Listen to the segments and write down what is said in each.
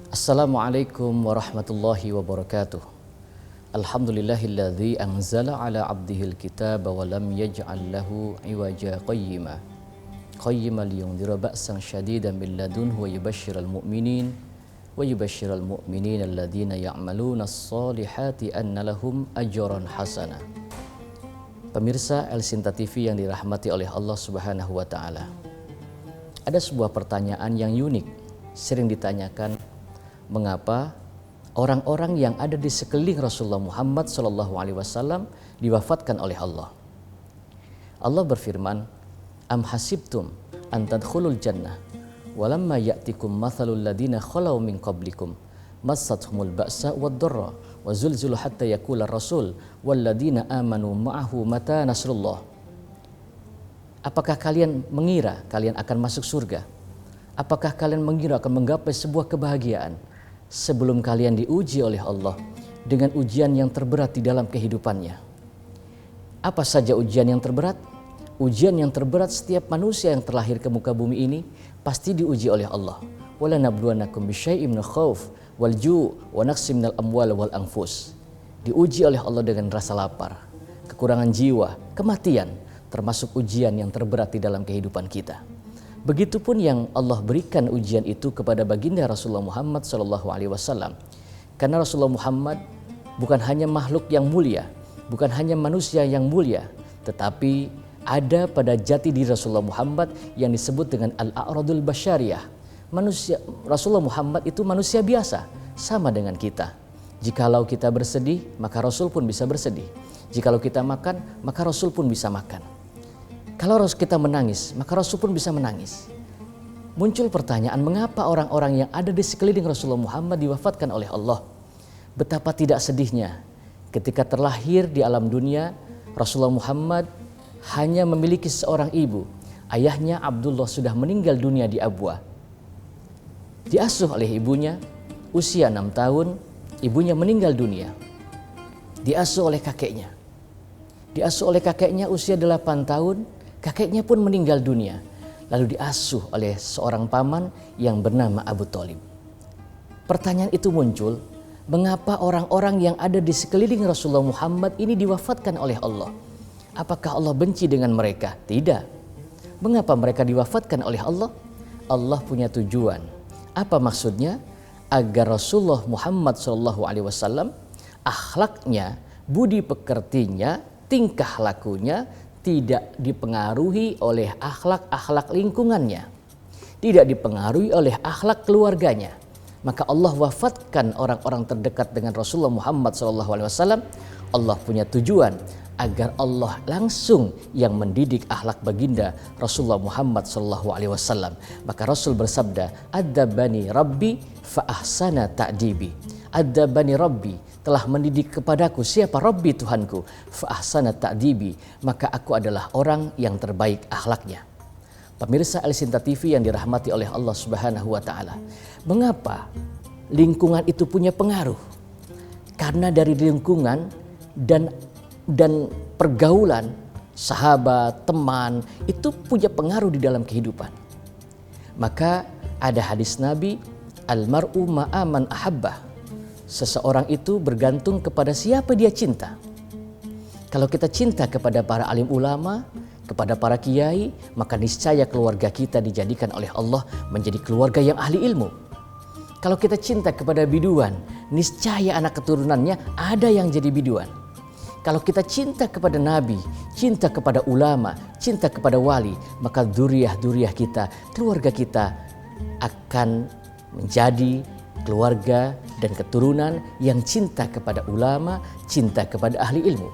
Assalamualaikum warahmatullahi wabarakatuh. Alhamdulillahilladzi anzala ala abdihil kitaba wa lam yaj'al lahu iwaja qayyima. Qayyima liyundhira ba'san syadidan min ladunhu wa yubashshiral mu'minin alladzina ya'malunas solihati anna lahum ajran hasana. Pemirsa El Sinta TV yang dirahmati oleh Allah Subhanahu wa taala. Ada sebuah pertanyaan yang unik, sering ditanyakan, mengapa orang-orang yang ada di sekeliling Rasulullah Muhammad SAW diwafatkan oleh Allah? Allah berfirman, Am hasibtum an tadkhulul jannah walamma ya'tikum mathalul ladina khalau min qablikum massathumul ba'sa wad-dharra wa zulzilu hatta yaqula rasul wal ladina amanu ma'ahu mata nasrullah. Apakah kalian mengira kalian akan masuk surga? Apakah kalian mengira akan menggapai sebuah kebahagiaan sebelum kalian diuji oleh Allah dengan ujian yang terberat di dalam kehidupannya? Apa saja ujian yang terberat? Ujian yang terberat setiap manusia yang terlahir ke muka bumi ini pasti diuji oleh Allah. Wala nabluwannakum bisyai'in minal khauf wal ju' wa naqsim minal amwal wal anfus. Diuji oleh Allah dengan rasa lapar, kekurangan jiwa, kematian, termasuk ujian yang terberat di dalam kehidupan kita. Begitupun yang Allah berikan ujian itu kepada baginda Rasulullah Muhammad SAW. Karena Rasulullah Muhammad bukan hanya makhluk yang mulia, bukan hanya manusia yang mulia, tetapi ada pada jati diri Rasulullah Muhammad yang disebut dengan al-a'radul basyariyah. Rasulullah Muhammad itu manusia biasa, sama dengan kita. Jikalau kita bersedih, maka Rasul pun bisa bersedih. Jikalau kita makan, maka Rasul pun bisa makan. Kalau kita menangis, maka Rasul pun bisa menangis. Muncul pertanyaan, mengapa orang-orang yang ada di sekeliling Rasulullah Muhammad diwafatkan oleh Allah? Betapa tidak sedihnya ketika terlahir di alam dunia, Rasulullah Muhammad hanya memiliki seorang ibu. Ayahnya Abdullah sudah meninggal dunia di Abwa. Diasuh oleh ibunya, usia 6 tahun, ibunya meninggal dunia. Diasuh oleh kakeknya. Diasuh oleh kakeknya usia 8 tahun, kakeknya pun meninggal dunia. Lalu diasuh oleh seorang paman yang bernama Abu Thalib. Pertanyaan itu muncul, mengapa orang-orang yang ada di sekeliling Rasulullah Muhammad ini diwafatkan oleh Allah? Apakah Allah benci dengan mereka? Tidak. Mengapa mereka diwafatkan oleh Allah? Allah punya tujuan. Apa maksudnya? Agar Rasulullah Muhammad SAW akhlaknya, budi pekertinya, tingkah lakunya tidak dipengaruhi oleh akhlak-akhlak lingkungannya, tidak dipengaruhi oleh akhlak keluarganya. Maka Allah wafatkan orang-orang terdekat dengan Rasulullah Muhammad SAW. Allah punya tujuan agar Allah langsung yang mendidik akhlak baginda Rasulullah Muhammad SAW. Maka Rasul bersabda, Adzabani Rabbi fa ahsana ta'dibi. Adzabani Rabbi, telah mendidik kepadaku siapa? Rabbi, Tuhanku. Fa ahsana ta'dibi, maka aku adalah orang yang terbaik akhlaknya. Pemirsa El Sinta TV yang dirahmati oleh Allah Subhanahu wa taala. Mengapa lingkungan itu punya pengaruh? Karena dari lingkungan dan pergaulan, sahabat, teman, itu punya pengaruh di dalam kehidupan. Maka ada hadis Nabi, Al-mar'u ma'aman ahabbah. Seseorang itu bergantung kepada siapa dia cinta. Kalau kita cinta kepada para alim ulama, kepada para kiai, maka niscaya keluarga kita dijadikan oleh Allah menjadi keluarga yang ahli ilmu. Kalau kita cinta kepada biduan, niscaya anak keturunannya ada yang jadi biduan. Kalau kita cinta kepada Nabi, cinta kepada ulama, cinta kepada wali, maka duriah-duriah kita, keluarga kita akan menjadi keluarga dan keturunan yang cinta kepada ulama, cinta kepada ahli ilmu.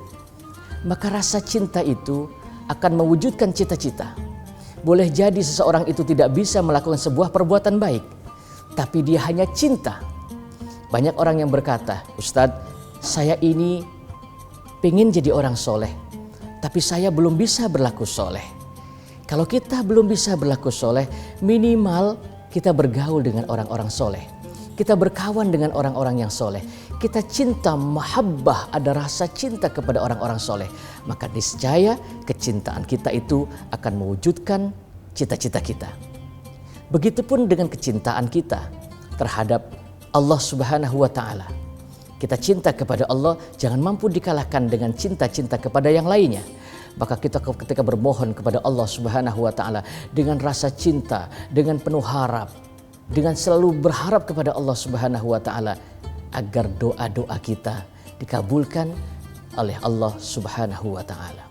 Maka rasa cinta itu akan mewujudkan cita-cita. Boleh jadi seseorang itu tidak bisa melakukan sebuah perbuatan baik, tapi dia hanya cinta. Banyak orang yang berkata, Ustadz, saya ini pengen jadi orang soleh, tapi saya belum bisa berlaku soleh. Kalau kita belum bisa berlaku soleh, minimal kita bergaul dengan orang-orang soleh. Kita berkawan dengan orang-orang yang soleh. Kita cinta, mahabbah, ada rasa cinta kepada orang-orang soleh. Maka niscaya kecintaan kita itu akan mewujudkan cita-cita kita. Begitupun dengan kecintaan kita terhadap Allah Subhanahu wa Ta'ala. Kita cinta kepada Allah jangan mampu dikalahkan dengan cinta-cinta kepada yang lainnya. Maka kita ketika bermohon kepada Allah Subhanahu wa Ta'ala dengan rasa cinta, dengan penuh harap, dengan selalu berharap kepada Allah Subhanahu wa Ta'ala agar doa-doa kita dikabulkan oleh Allah Subhanahu wa Ta'ala.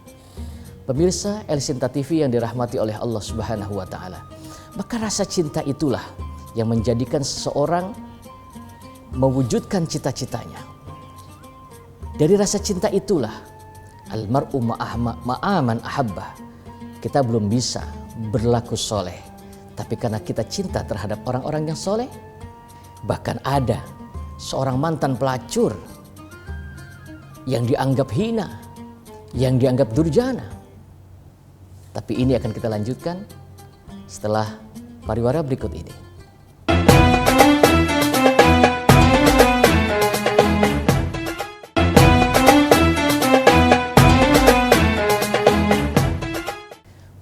Pemirsa El Sinta TV yang dirahmati oleh Allah Subhanahu wa Ta'ala, maka rasa cinta itulah yang menjadikan seseorang mewujudkan cita-citanya. Dari rasa cinta itulah almar'u ma'aman ahabbah. Kita belum bisa berlaku soleh, tapi karena kita cinta terhadap orang-orang yang soleh. Bahkan ada seorang mantan pelacur yang dianggap hina, yang dianggap durjana. Tapi ini akan kita lanjutkan setelah pariwara berikut ini.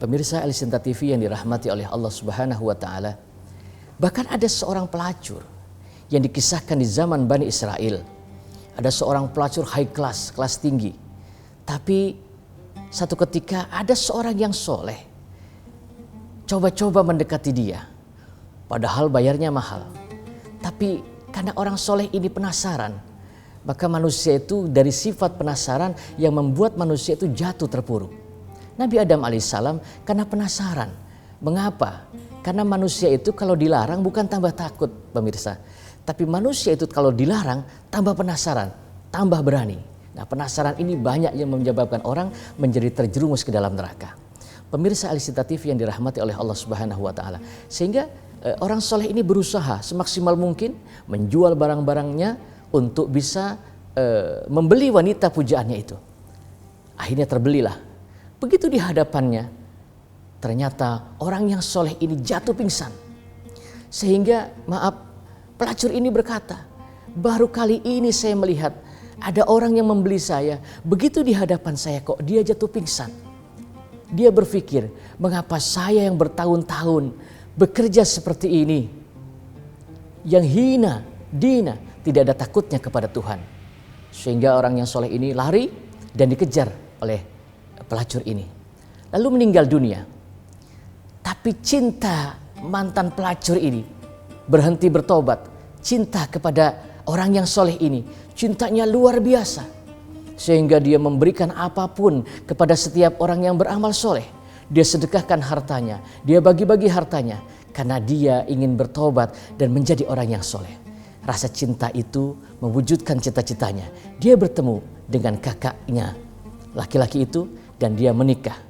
Pemirsa El Sinta TV yang dirahmati oleh Allah Subhanahu wa Ta'ala, bahkan ada seorang pelacur yang dikisahkan di zaman Bani Israel. Ada seorang pelacur high class, kelas tinggi. Tapi satu ketika ada seorang yang soleh coba-coba mendekati dia, padahal bayarnya mahal. Tapi karena orang soleh ini penasaran, maka manusia itu dari sifat penasaran yang membuat manusia itu jatuh terpuruk. Nabi Adam alaihissalam karena penasaran. Mengapa? Karena manusia itu kalau dilarang bukan tambah takut, pemirsa. Tapi manusia itu kalau dilarang tambah penasaran, tambah berani. Nah, penasaran ini banyak yang menyebabkan orang menjadi terjerumus ke dalam neraka. Pemirsa El Sinta TV yang dirahmati oleh Allah Subhanahu wa Ta'ala. Sehingga orang soleh ini berusaha semaksimal mungkin menjual barang-barangnya untuk bisa membeli wanita pujaannya itu. Akhirnya terbelilah. Begitu di hadapannya, ternyata orang yang soleh ini jatuh pingsan. Sehingga pelacur ini berkata, baru kali ini saya melihat ada orang yang membeli saya. Begitu di hadapan saya kok dia jatuh pingsan. Dia berpikir, mengapa saya yang bertahun-tahun bekerja seperti ini, yang hina, dina, tidak ada takutnya kepada Tuhan. Sehingga orang yang soleh ini lari dan dikejar oleh pelacur ini, lalu meninggal dunia. Tapi cinta mantan pelacur ini berhenti bertobat. Cinta kepada orang yang soleh ini, cintanya luar biasa, sehingga dia memberikan apapun kepada setiap orang yang beramal soleh. Dia sedekahkan hartanya, dia bagi-bagi hartanya, karena dia ingin bertobat dan menjadi orang yang soleh. Rasa cinta itu mewujudkan cita-citanya. Dia bertemu dengan kakaknya laki-laki itu dan dia menikah.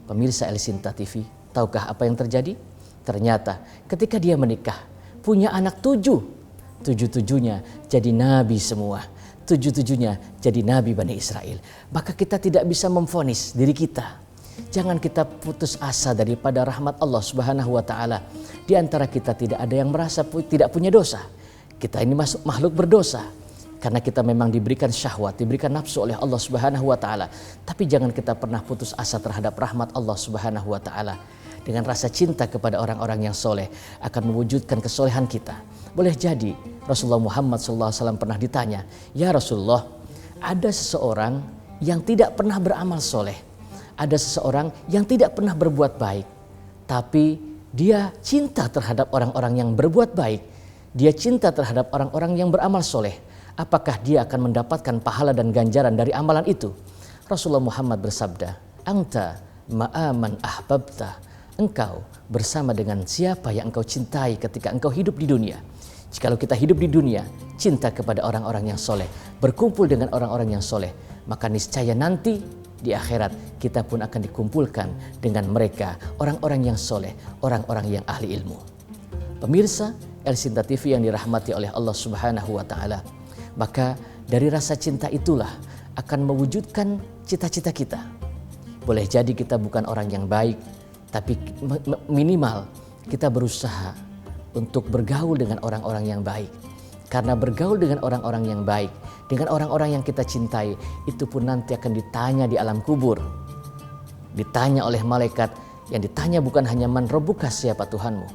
Pemirsa El Sinta TV, tahukah apa yang terjadi? Ternyata ketika dia menikah, punya anak 7. 7-7-nya jadi nabi semua. 7-7-nya jadi nabi Bani Israel. Maka kita tidak bisa memvonis diri kita. Jangan kita putus asa daripada rahmat Allah Subhanahu wa Ta'ala. Di antara kita tidak ada yang merasa tidak punya dosa. Kita ini masuk makhluk berdosa. Karena kita memang diberikan syahwat, diberikan nafsu oleh Allah Subhanahu wa Ta'ala. Tapi jangan kita pernah putus asa terhadap rahmat Allah Subhanahu wa Ta'ala. Dengan rasa cinta kepada orang-orang yang soleh akan mewujudkan kesolehan kita. Boleh jadi Rasulullah Muhammad SAW pernah ditanya, ya Rasulullah, ada seseorang yang tidak pernah beramal soleh. Ada seseorang yang tidak pernah berbuat baik. Tapi dia cinta terhadap orang-orang yang berbuat baik. Dia cinta terhadap orang-orang yang beramal soleh. Apakah dia akan mendapatkan pahala dan ganjaran dari amalan itu? Rasulullah Muhammad bersabda, Anta ma'aman ahbabta. Engkau bersama dengan siapa yang engkau cintai ketika engkau hidup di dunia. Jikalau kita hidup di dunia, cinta kepada orang-orang yang soleh, berkumpul dengan orang-orang yang soleh, maka niscaya nanti di akhirat kita pun akan dikumpulkan dengan mereka, orang-orang yang soleh, orang-orang yang ahli ilmu. Pemirsa El Sinta TV yang dirahmati oleh Allah Subhanahu wa Ta'ala. Maka dari rasa cinta itulah akan mewujudkan cita-cita kita. Boleh jadi kita bukan orang yang baik, tapi minimal kita berusaha untuk bergaul dengan orang-orang yang baik. Karena bergaul dengan orang-orang yang baik, dengan orang-orang yang kita cintai, itu pun nanti akan ditanya di alam kubur. Ditanya oleh malaikat, yang ditanya bukan hanya man rabbuka, siapa Tuhanmu,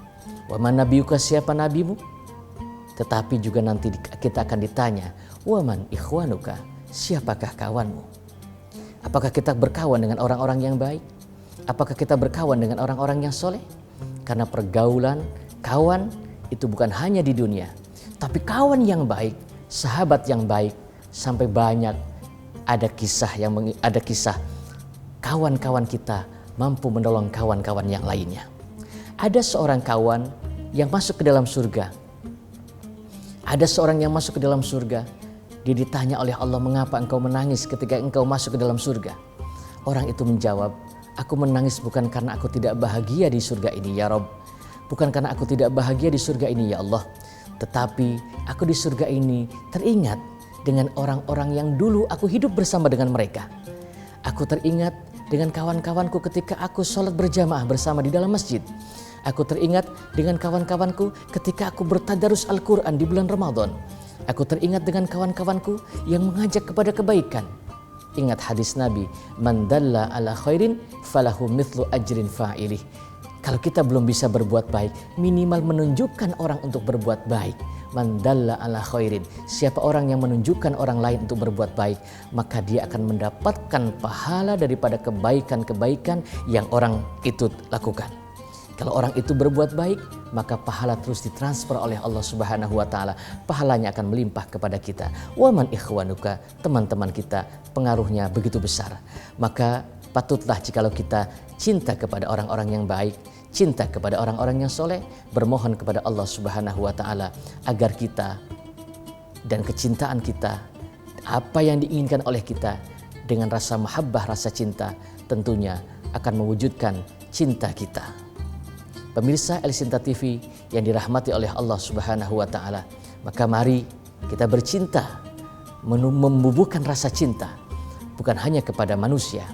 wa man nabiyuka, siapa nabimu, tetapi juga nanti kita akan ditanya, waman ikhwanuka, siapakah kawanmu? Apakah kita berkawan dengan orang-orang yang baik? Apakah kita berkawan dengan orang-orang yang soleh? Karena pergaulan, kawan itu bukan hanya di dunia, tapi kawan yang baik, sahabat yang baik, sampai banyak ada kisah kawan-kawan kita mampu menolong kawan-kawan yang lainnya. Ada seorang kawan yang masuk ke dalam surga. Ada seorang yang masuk ke dalam surga. Dia ditanya oleh Allah, mengapa engkau menangis ketika engkau masuk ke dalam surga? Orang itu menjawab, aku menangis bukan karena aku tidak bahagia di surga ini ya Rabb. Bukan karena aku tidak bahagia di surga ini ya Allah. Tetapi aku di surga ini teringat dengan orang-orang yang dulu aku hidup bersama dengan mereka. Aku teringat dengan kawan-kawanku ketika aku sholat berjamaah bersama di dalam masjid. Aku teringat dengan kawan-kawanku ketika aku bertadarus Al-Quran di bulan Ramadan. Aku teringat dengan kawan-kawanku yang mengajak kepada kebaikan. Ingat hadis Nabi, man dalla ala khairin falahu mithlu ajrin fa'ilih. Kalau kita belum bisa berbuat baik, minimal menunjukkan orang untuk berbuat baik. Man dalla ala khairin, siapa orang yang menunjukkan orang lain untuk berbuat baik, maka dia akan mendapatkan pahala daripada kebaikan-kebaikan yang orang itu lakukan. Kalau orang itu berbuat baik, maka pahala terus ditransfer oleh Allah Subhanahu wa taala. Pahalanya akan melimpah kepada kita. Waman ikhwanuka, teman-teman kita, pengaruhnya begitu besar. Maka patutlah jikalau kita cinta kepada orang-orang yang baik, cinta kepada orang-orang yang soleh, bermohon kepada Allah Subhanahu wa taala agar kita dan kecintaan kita, apa yang diinginkan oleh kita dengan rasa mahabbah, rasa cinta, tentunya akan mewujudkan cinta kita. Pemirsa El Sinta TV yang dirahmati oleh Allah Subhanahu wa taala, maka mari kita bercinta, membubuhkan rasa cinta bukan hanya kepada manusia,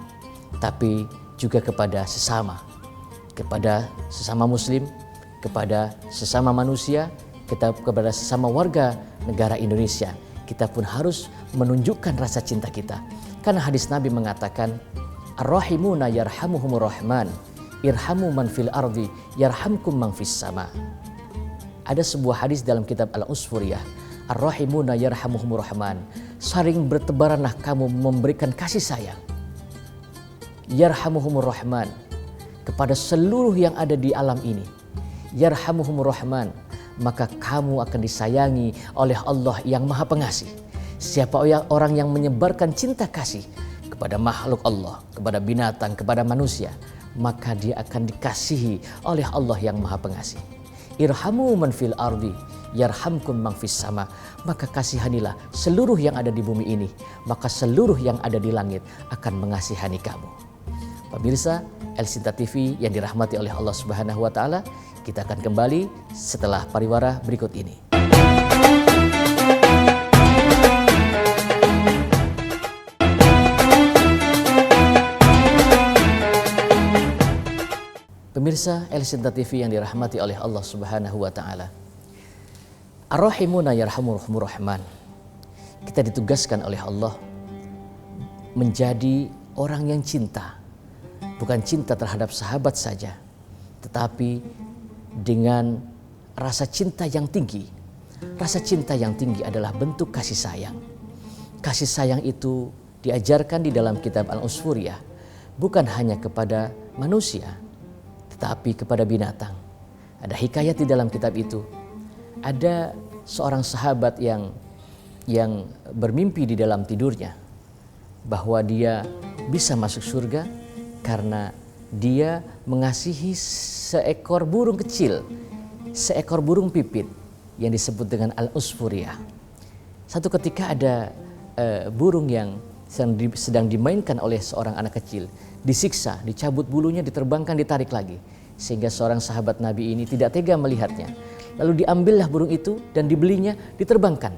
tapi juga kepada sesama muslim, kepada sesama manusia, kepada sesama warga negara Indonesia. Kita pun harus menunjukkan rasa cinta kita. Karena hadis Nabi mengatakan, ar-rahimuna yarhamuhumur rahman, irhamu man fil ardi yarhamkum man fis sama. Ada sebuah hadis dalam kitab Al-Usfuriyah, ar-rahimuna yarhamuhumur rahman, saling bertebaranlah kamu memberikan kasih sayang, yarhamuhumur rahman, kepada seluruh yang ada di alam ini. Yarhamuhumur rahman, maka kamu akan disayangi oleh Allah yang Maha Pengasih. Siapa orang yang menyebarkan cinta kasih kepada makhluk Allah, kepada binatang, kepada manusia, maka dia akan dikasihi oleh Allah yang Maha Pengasih. Irhamu man fil ardi yarhamkum man fis sama, maka kasihanilah seluruh yang ada di bumi ini, maka seluruh yang ada di langit akan mengasihani kamu. Pemirsa El Sinta TV yang dirahmati oleh Allah Subhanahu wa taala, kita akan kembali setelah pariwara berikut ini. Pemirsa El Sinta TV yang dirahmati oleh Allah Subhanahu wa taala. Ar-rahimuna yarhamuhumur rahman. Kita ditugaskan oleh Allah menjadi orang yang cinta. Bukan cinta terhadap sahabat saja, tetapi dengan rasa cinta yang tinggi. Rasa cinta yang tinggi adalah bentuk kasih sayang. Kasih sayang itu diajarkan di dalam kitab Al-Usfuriyah, bukan hanya kepada manusia, tetapi kepada binatang. Ada hikayat di dalam kitab itu. Ada seorang sahabat yang bermimpi di dalam tidurnya bahwa dia bisa masuk surga karena dia mengasihi seekor burung kecil, seekor burung pipit yang disebut dengan Al-Usfuriyah. Satu ketika ada burung yang sedang dimainkan oleh seorang anak kecil, disiksa, dicabut bulunya, diterbangkan, ditarik lagi. Sehingga seorang sahabat Nabi ini tidak tega melihatnya. Lalu diambillah burung itu dan dibelinya, diterbangkan.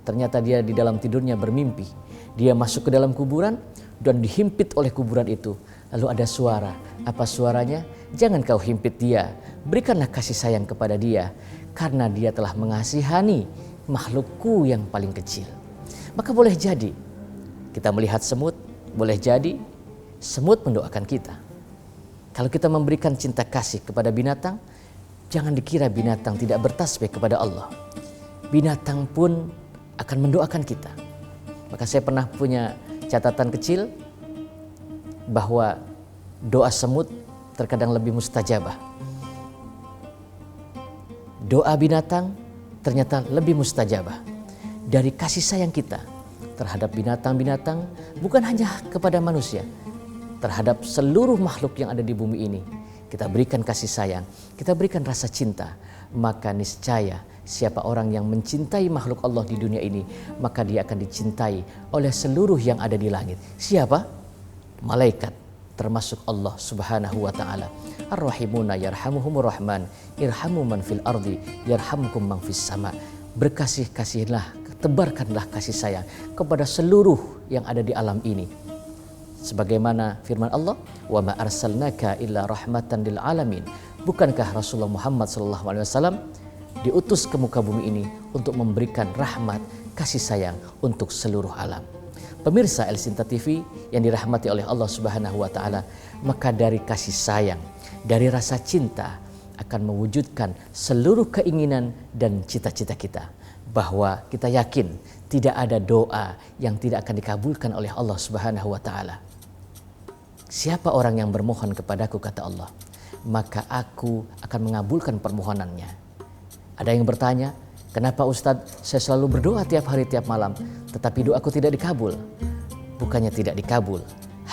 Ternyata dia di dalam tidurnya bermimpi. Dia masuk ke dalam kuburan dan dihimpit oleh kuburan itu. Lalu ada suara. Apa suaranya? Jangan kau himpit dia. Berikanlah kasih sayang kepada dia. Karena dia telah mengasihani makhlukku yang paling kecil. Maka boleh jadi kita melihat semut. Boleh jadi semut mendoakan kita. Kalau kita memberikan cinta kasih kepada binatang, jangan dikira binatang tidak bertasbih kepada Allah. binatang pun akan mendoakan kita. Maka saya pernah punya catatan kecil bahwa doa semut terkadang lebih mustajabah. Doa binatang ternyata lebih mustajabah. Dari kasih sayang kita terhadap binatang-binatang, bukan hanya kepada manusia, terhadap seluruh makhluk yang ada di bumi ini, kita berikan kasih sayang, kita berikan rasa cinta, maka niscaya siapa orang yang mencintai makhluk Allah di dunia ini, maka dia akan dicintai oleh seluruh yang ada di langit. Siapa? Malaikat, termasuk Allah Subhanahu wa taala. Ar-Rahimuna yarhamuhumur Rahman, irhamu man fil ardi yarhamkum man fis sama. Berkasih-kasihilah, tebarkanlah kasih sayang kepada seluruh yang ada di alam ini. Sebagaimana firman Allah, "Wa ma arsalnaka illa rahmatan lil alamin." Bukankah Rasulullah Muhammad SAW diutus ke muka bumi ini untuk memberikan rahmat, kasih sayang untuk seluruh alam. Pemirsa El Sinta TV yang dirahmati oleh Allah Subhanahu wa taala, maka dari kasih sayang, dari rasa cinta akan mewujudkan seluruh keinginan dan cita-cita kita. Bahwa kita yakin tidak ada doa yang tidak akan dikabulkan oleh Allah Subhanahu wa taala. Siapa orang yang bermohon kepadaku, kata Allah, maka aku akan mengabulkan permohonannya. Ada yang bertanya, kenapa Ustadz saya selalu berdoa tiap hari tiap malam tetapi doaku tidak dikabul? Bukannya tidak dikabul,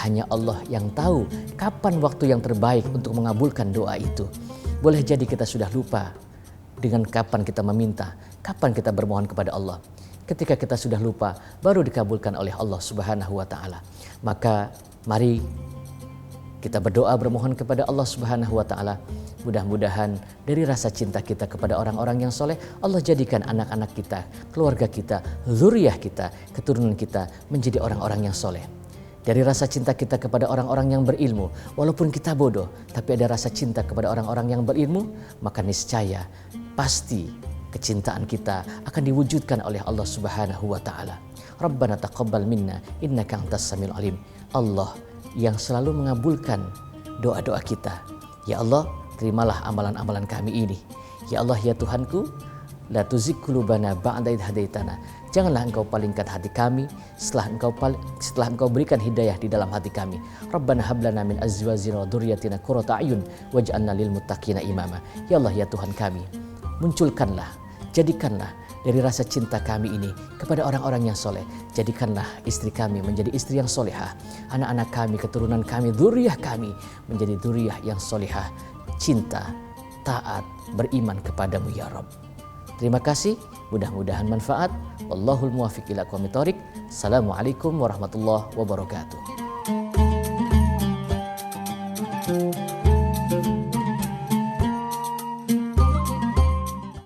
hanya Allah yang tahu kapan waktu yang terbaik untuk mengabulkan doa itu. Boleh jadi kita sudah lupa dengan kapan kita meminta, kapan kita bermohon kepada Allah. Ketika kita sudah lupa, baru dikabulkan oleh Allah Subhanahu wa taala. Maka mari kita berdoa bermohon kepada Allah Subhanahu wa taala. Mudah-mudahan dari rasa cinta kita kepada orang-orang yang soleh, Allah jadikan anak-anak kita, keluarga kita, zuriyah kita, keturunan kita menjadi orang-orang yang soleh. Dari rasa cinta kita kepada orang-orang yang berilmu, walaupun kita bodoh, tapi ada rasa cinta kepada orang-orang yang berilmu, maka niscaya pasti kecintaan kita akan diwujudkan oleh Allah Subhanahu wa taala. Rabbana taqabbal minna innaka antas samiul alim. Allah yang selalu mengabulkan doa-doa kita. Ya Allah, terimalah amalan-amalan kami ini. Ya Allah, ya Tuhanku, la tuzigh qulubana ba'da idh hadaitana. Janganlah engkau palingkan hati kami setelah engkau berikan hidayah di dalam hati kami. Rabbana hab lana min azwajina wa dzurriyyatina qurrata a'yun waj'alna lil muttaqina imama. Ya Allah, ya Tuhan kami, munculkanlah, jadikanlah dari rasa cinta kami ini kepada orang-orang yang soleh. Jadikanlah istri kami menjadi istri yang solehah. Anak-anak kami, keturunan kami, dzurriyyah kami menjadi dzurriyyah yang solehah. Cinta, taat, beriman kepadamu ya Rabb. Terima kasih, mudah-mudahan manfaat. Wallahul muwaffiq ila aqwamit thoriq. Assalamualaikum warahmatullahi wabarakatuh.